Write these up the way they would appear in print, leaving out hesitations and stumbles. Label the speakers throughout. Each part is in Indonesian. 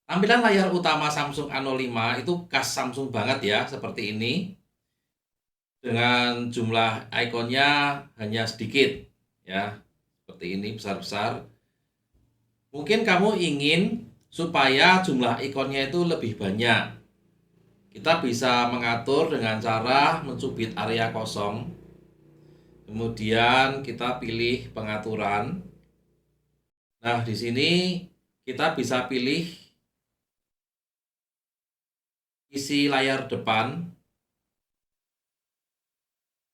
Speaker 1: Tampilan layar utama Samsung A05 itu khas Samsung banget ya, seperti ini. Dengan jumlah ikonnya hanya sedikit ya, seperti ini besar-besar. Mungkin kamu ingin supaya jumlah ikonnya itu lebih banyak. Kita bisa mengatur dengan cara mencubit area kosong. Kemudian kita pilih pengaturan. Nah, di sini kita bisa pilih isi layar depan,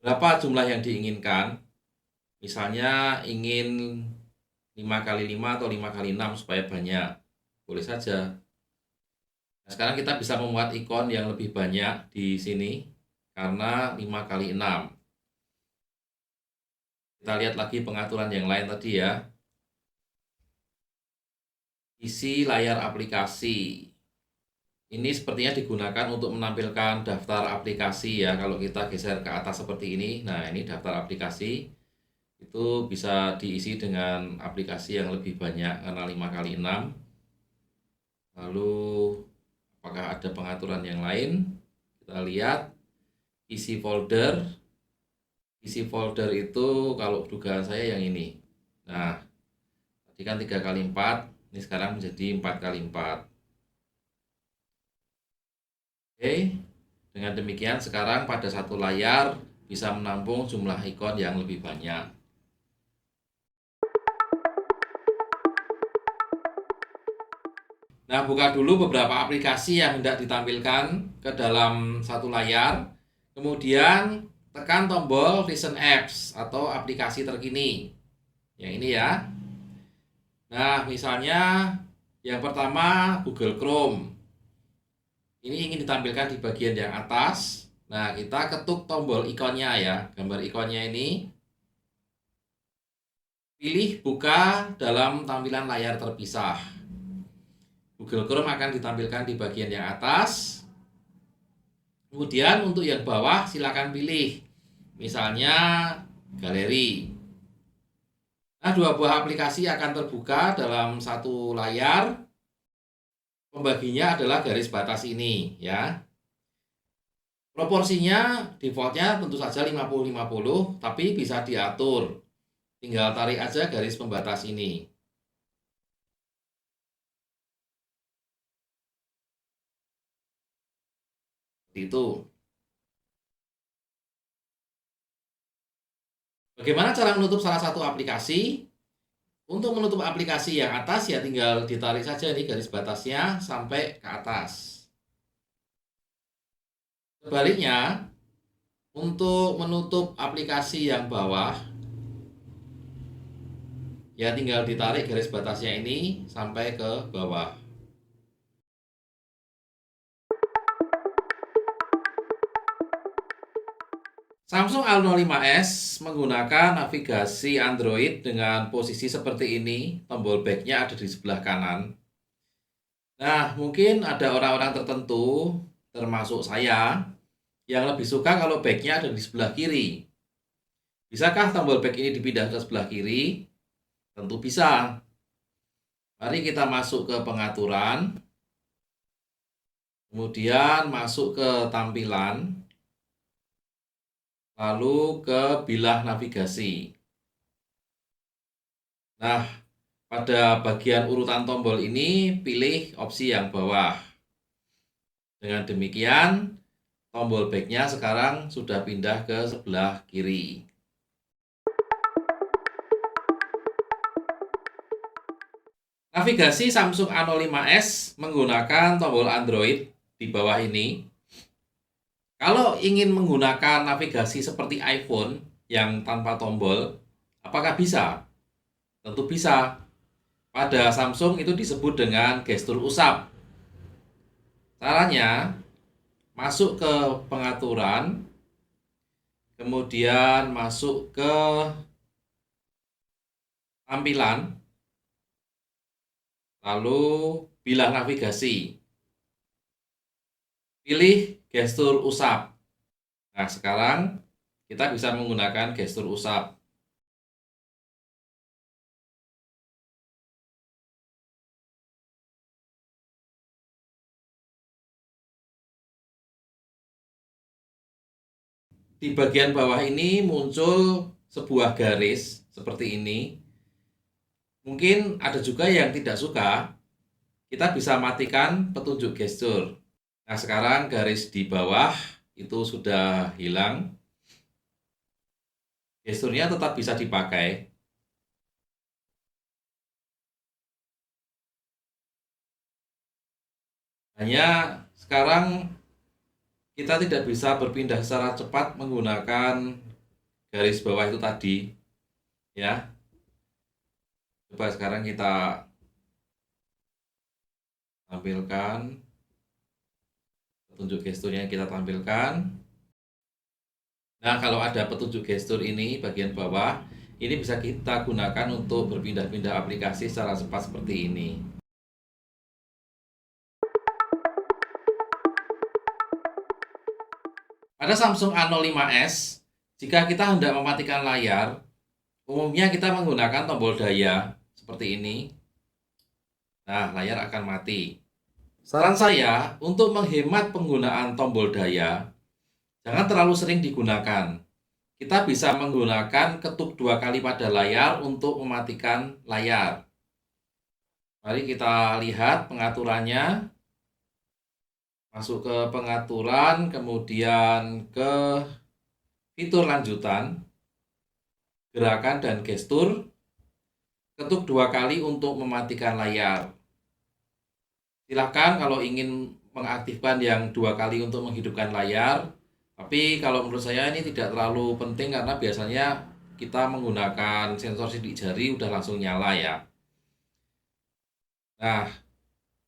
Speaker 1: berapa jumlah yang diinginkan. Misalnya ingin 5x5 atau 5x6 supaya banyak. Boleh saja. Nah, sekarang kita bisa membuat ikon yang lebih banyak di sini karena 5x6. Kita lihat lagi pengaturan yang lain tadi ya. Isi layar aplikasi. Ini sepertinya digunakan untuk menampilkan daftar aplikasi ya. Kalau kita geser ke atas seperti ini, nah ini daftar aplikasi. Itu bisa diisi dengan aplikasi yang lebih banyak karena 5x6. Lalu apakah ada pengaturan yang lain? Kita lihat isi folder. Isi folder itu kalau dugaan saya yang ini. Nah, tadi kan 3x4, ini sekarang menjadi 4x4. Oke, dengan demikian sekarang pada satu layar bisa menampung jumlah ikon yang lebih banyak. Nah, buka dulu beberapa aplikasi yang hendak ditampilkan ke dalam satu layar. Kemudian tekan tombol Recent Apps atau aplikasi terkini. Yang ini ya. Nah, misalnya yang pertama Google Chrome. Ini ingin ditampilkan di bagian yang atas. Nah, kita ketuk tombol ikonnya ya, gambar ikonnya ini. Pilih buka dalam tampilan layar terpisah. Google Chrome akan ditampilkan di bagian yang atas. Kemudian untuk yang bawah silakan pilih. Misalnya galeri. Nah, dua buah aplikasi akan terbuka dalam satu layar. Pembaginya adalah garis batas ini ya. Proporsinya defaultnya tentu saja 50-50, tapi bisa diatur. Tinggal tarik aja garis pembatas ini. Itu. Bagaimana cara menutup salah satu aplikasi? Untuk menutup aplikasi yang atas ya tinggal ditarik saja nih garis batasnya sampai ke atas. Sebaliknya, untuk menutup aplikasi yang bawah, ya tinggal ditarik garis batasnya ini sampai ke bawah. Samsung A05s menggunakan navigasi Android dengan posisi seperti ini. Tombol backnya ada di sebelah kanan. Nah, mungkin ada orang-orang tertentu, termasuk saya, yang lebih suka kalau backnya ada di sebelah kiri. Bisakah tombol back ini dipindah ke sebelah kiri? Tentu bisa. Mari kita masuk ke pengaturan. Kemudian masuk ke tampilan. Lalu ke bilah navigasi. Nah, pada bagian urutan tombol ini pilih opsi yang bawah. Dengan demikian, tombol backnya sekarang sudah pindah ke sebelah kiri. Navigasi Samsung A05s menggunakan tombol Android di bawah ini. Kalau ingin menggunakan navigasi seperti iPhone yang tanpa tombol, apakah bisa? Tentu bisa. Pada Samsung itu disebut dengan gestur usap. Caranya, masuk ke pengaturan, kemudian masuk ke tampilan, lalu bilah navigasi. Pilih gestur usap. Nah, sekarang kita bisa menggunakan gestur usap. di bagian bawah ini muncul sebuah garis seperti ini. Mungkin ada juga yang tidak suka, kita bisa matikan petunjuk gestur. Nah, sekarang garis di bawah itu sudah hilang. Gesturnya tetap bisa dipakai. Hanya sekarang kita tidak bisa berpindah secara cepat menggunakan garis bawah itu tadi. Ya. Coba sekarang kita tampilkan petunjuk gesturnya, kita tampilkan. Nah, kalau ada petunjuk gestur ini bagian bawah, ini bisa kita gunakan untuk berpindah-pindah aplikasi secara cepat seperti ini. Pada Samsung A05s, jika kita hendak mematikan layar, umumnya kita menggunakan tombol daya seperti ini. Nah, layar akan mati. Saran saya, untuk menghemat penggunaan tombol daya, jangan terlalu sering digunakan. Kita bisa menggunakan ketuk 2 kali pada layar untuk mematikan layar. Mari kita lihat pengaturannya. Masuk ke pengaturan, kemudian ke fitur lanjutan, gerakan dan gestur, ketuk 2 kali untuk mematikan layar. Silakan kalau ingin mengaktifkan yang 2 kali untuk menghidupkan layar, tapi kalau menurut saya ini tidak terlalu penting karena biasanya kita menggunakan sensor sidik jari udah langsung nyala ya. Nah,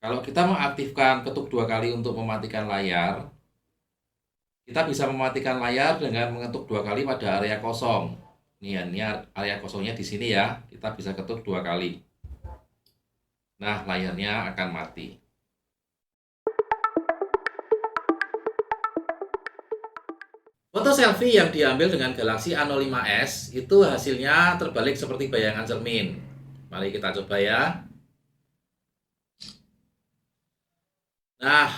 Speaker 1: kalau kita mengaktifkan ketuk 2 kali untuk mematikan layar, kita bisa mematikan layar dengan mengetuk 2 kali pada area kosong. Ini area kosongnya di sini ya. Kita bisa ketuk 2 kali. Nah, layarnya akan mati. Foto selfie yang diambil dengan Galaxy A05s itu hasilnya terbalik seperti bayangan cermin. Mari kita coba ya. Nah,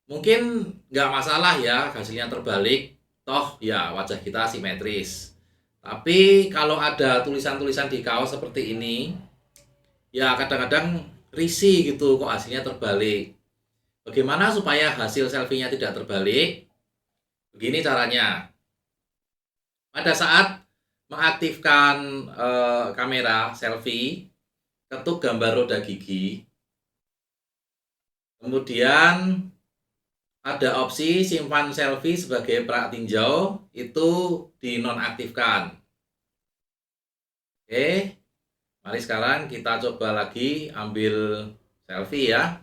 Speaker 1: mungkin nggak masalah ya hasilnya terbalik. Toh ya wajah kita simetris. Tapi kalau ada tulisan-tulisan di kaos seperti ini, ya kadang-kadang risih gitu kok hasilnya terbalik. Bagaimana supaya hasil selfie-nya tidak terbalik? Begini caranya. Pada saat mengaktifkan kamera selfie, ketuk gambar roda gigi. Kemudian ada opsi simpan selfie sebagai perak tinjau, itu dinonaktifkan. Oke, mari sekarang kita coba lagi ambil selfie ya.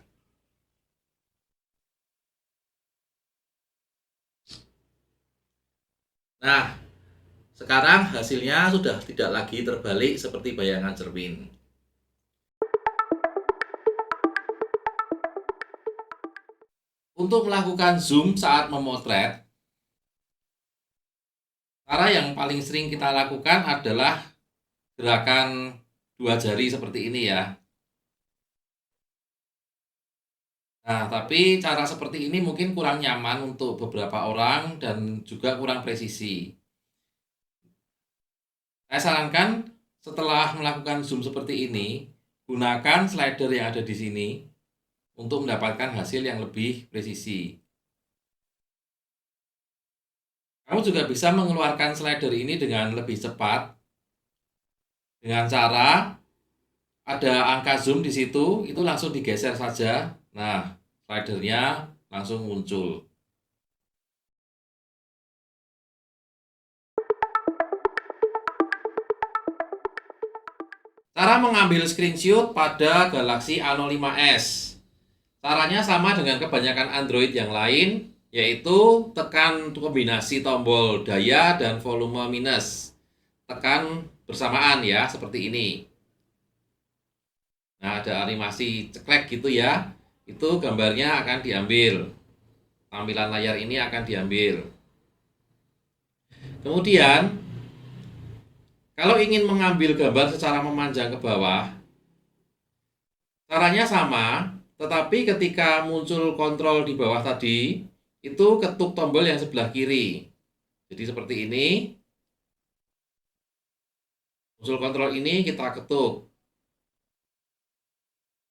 Speaker 1: Nah, sekarang hasilnya sudah tidak lagi terbalik seperti bayangan cermin. Untuk melakukan zoom saat memotret, cara yang paling sering kita lakukan adalah gerakan 2 jari seperti ini ya. Nah, tapi cara seperti ini mungkin kurang nyaman untuk beberapa orang dan juga kurang presisi. Saya sarankan setelah melakukan zoom seperti ini, gunakan slider yang ada di sini untuk mendapatkan hasil yang lebih presisi. Kamu juga bisa mengeluarkan slider ini dengan lebih cepat dengan cara ada angka zoom di situ, itu langsung digeser saja. Nah, slidernya langsung muncul. Cara mengambil screenshot pada Galaxy A05s. Caranya sama dengan kebanyakan Android yang lain, yaitu tekan kombinasi tombol daya dan volume minus. Tekan bersamaan ya, seperti ini. Nah, ada animasi ceklek gitu ya. Itu gambarnya akan diambil. Tampilan layar ini akan diambil. Kemudian, kalau ingin mengambil gambar secara memanjang ke bawah, caranya sama, tetapi ketika muncul kontrol di bawah tadi, itu ketuk tombol yang sebelah kiri. Jadi seperti ini. Unsur kontrol ini kita ketuk.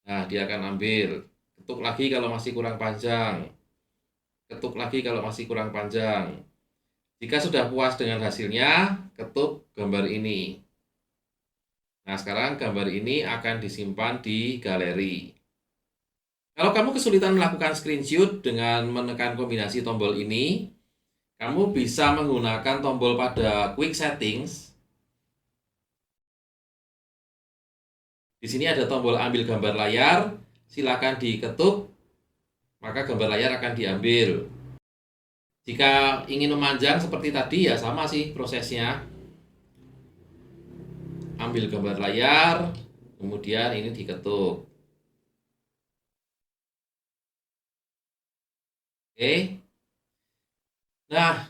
Speaker 1: Nah, dia akan ambil. Ketuk lagi kalau masih kurang panjang. Ketuk lagi kalau masih kurang panjang. Jika sudah puas dengan hasilnya, ketuk gambar ini. Nah, sekarang gambar ini akan disimpan di galeri. Kalau kamu kesulitan melakukan screenshot dengan menekan kombinasi tombol ini, kamu bisa menggunakan tombol pada Quick Settings. Di sini ada tombol ambil gambar layar, silakan diketuk, maka gambar layar akan diambil. Jika ingin memanjang seperti tadi ya sama sih prosesnya. Ambil gambar layar, kemudian ini diketuk. Oke. Nah,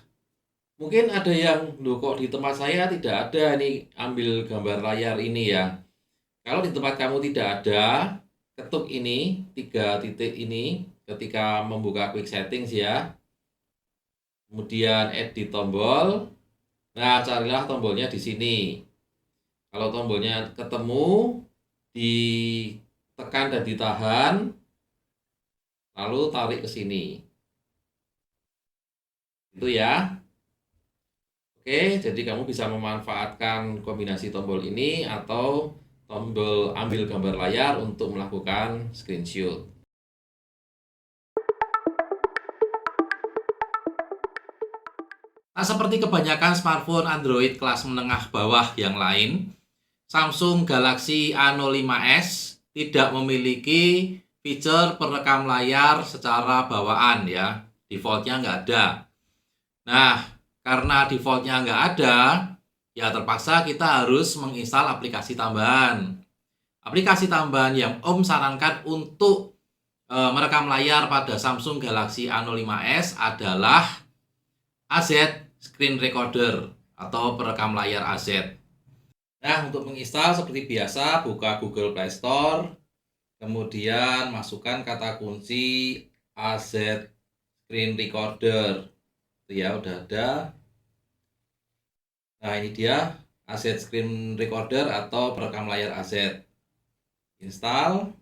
Speaker 1: mungkin ada yang, loh kok di tempat saya tidak ada nih ambil gambar layar ini ya. Kalau di tempat kamu tidak ada, ketuk ini, 3 titik ini ketika membuka Quick Settings ya. Kemudian edit tombol. Nah, carilah tombolnya di sini. Kalau tombolnya ketemu, ditekan dan ditahan, lalu tarik ke sini. Itu ya. Oke, jadi kamu bisa memanfaatkan kombinasi tombol ini atau tombol ambil gambar layar untuk melakukan screenshot. Nah, seperti kebanyakan smartphone Android kelas menengah bawah yang lain, Samsung Galaxy A05s tidak memiliki fitur perekam layar secara bawaan ya. Defaultnya nggak ada. Nah, karena defaultnya nggak ada, ya terpaksa kita harus menginstal aplikasi tambahan. Aplikasi tambahan yang Om sarankan untuk merekam layar pada Samsung Galaxy A05s adalah AZ Screen Recorder atau perekam layar AZ. Nah, untuk menginstal seperti biasa, buka Google Play Store, kemudian masukkan kata kunci AZ Screen Recorder. Itu ya, udah ada. Nah, ini dia AZ Screen Recorder atau perekam layar AZ. Install.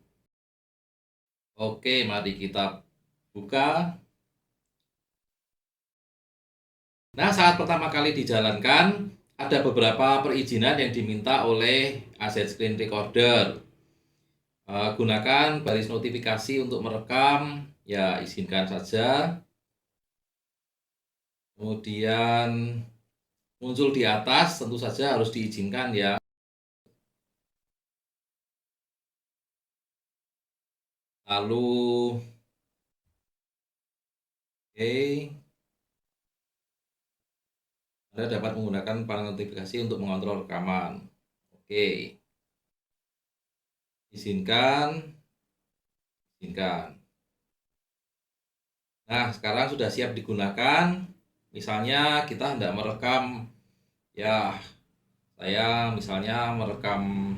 Speaker 1: Oke, mari kita buka. Nah, saat pertama kali dijalankan, ada beberapa perizinan yang diminta oleh AZ Screen Recorder. Gunakan baris notifikasi untuk merekam, ya izinkan saja. Kemudian muncul di atas, tentu saja harus diizinkan ya. Lalu, oke, Anda dapat menggunakan panel notifikasi untuk mengontrol rekaman. Oke, izinkan, izinkan. Nah, sekarang sudah siap digunakan. Misalnya kita hendak merekam, ya saya misalnya merekam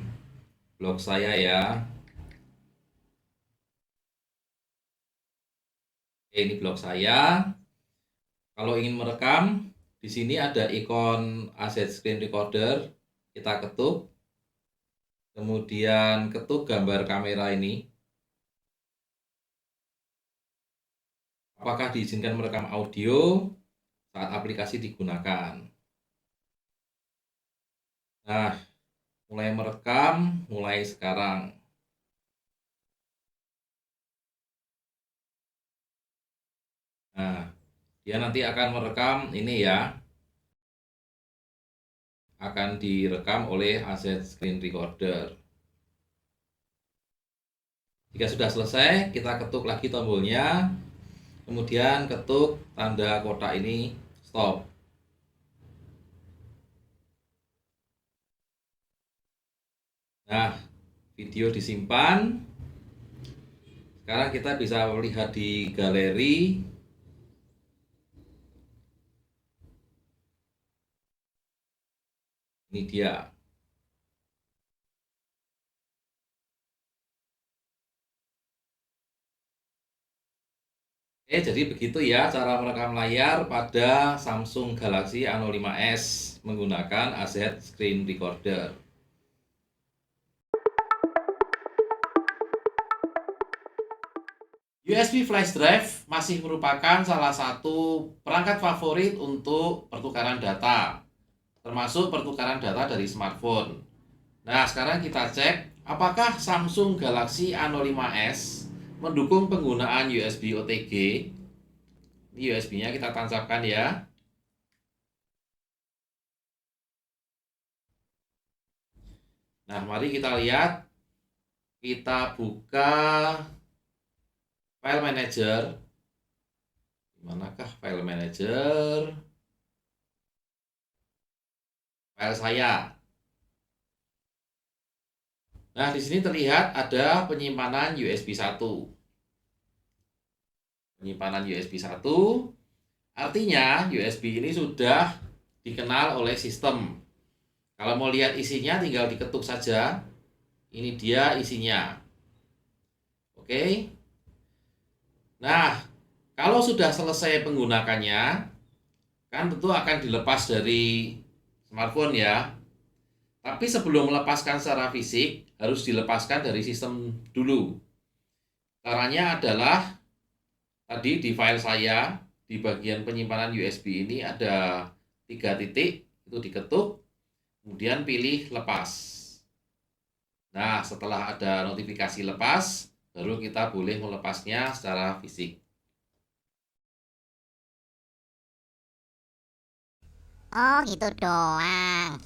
Speaker 1: blog saya ya. Oke, ini blog saya. Kalau ingin merekam, di sini ada ikon AZ Screen Recorder. Kita ketuk. Kemudian ketuk gambar kamera ini. Apakah diizinkan merekam audio saat aplikasi digunakan? Nah, mulai merekam, mulai sekarang. Nah, dia nanti akan merekam ini ya. Akan direkam oleh AZ Screen Recorder. Jika sudah selesai, kita ketuk lagi tombolnya. Kemudian ketuk tanda kotak ini, stop. Nah, video disimpan. Sekarang kita bisa melihat di galeri. Ini dia. Jadi begitu ya cara merekam layar pada Samsung Galaxy A05s menggunakan AZ Screen Recorder. USB flash drive masih merupakan salah satu perangkat favorit untuk pertukaran data, termasuk pertukaran data dari smartphone. Nah, sekarang kita cek apakah Samsung Galaxy A05s mendukung penggunaan USB OTG. Ini USB-nya kita tancapkan ya. Nah, mari kita lihat. Kita buka file manager. Manakah file manager? File saya. Nah, di sini terlihat ada penyimpanan USB 1. Penyimpanan USB 1 artinya USB ini sudah dikenal oleh sistem. Kalau mau lihat isinya tinggal diketuk saja. Ini dia isinya. Oke. Nah, kalau sudah selesai penggunakannya, kan tentu akan dilepas dari smartphone ya. Tapi sebelum melepaskan secara fisik, harus dilepaskan dari sistem dulu. Caranya adalah tadi di file saya, di bagian penyimpanan USB ini ada 3 titik, itu diketuk, kemudian pilih lepas. Nah, setelah ada notifikasi lepas, baru kita boleh melepasnya secara fisik.
Speaker 2: Oh gitu doang.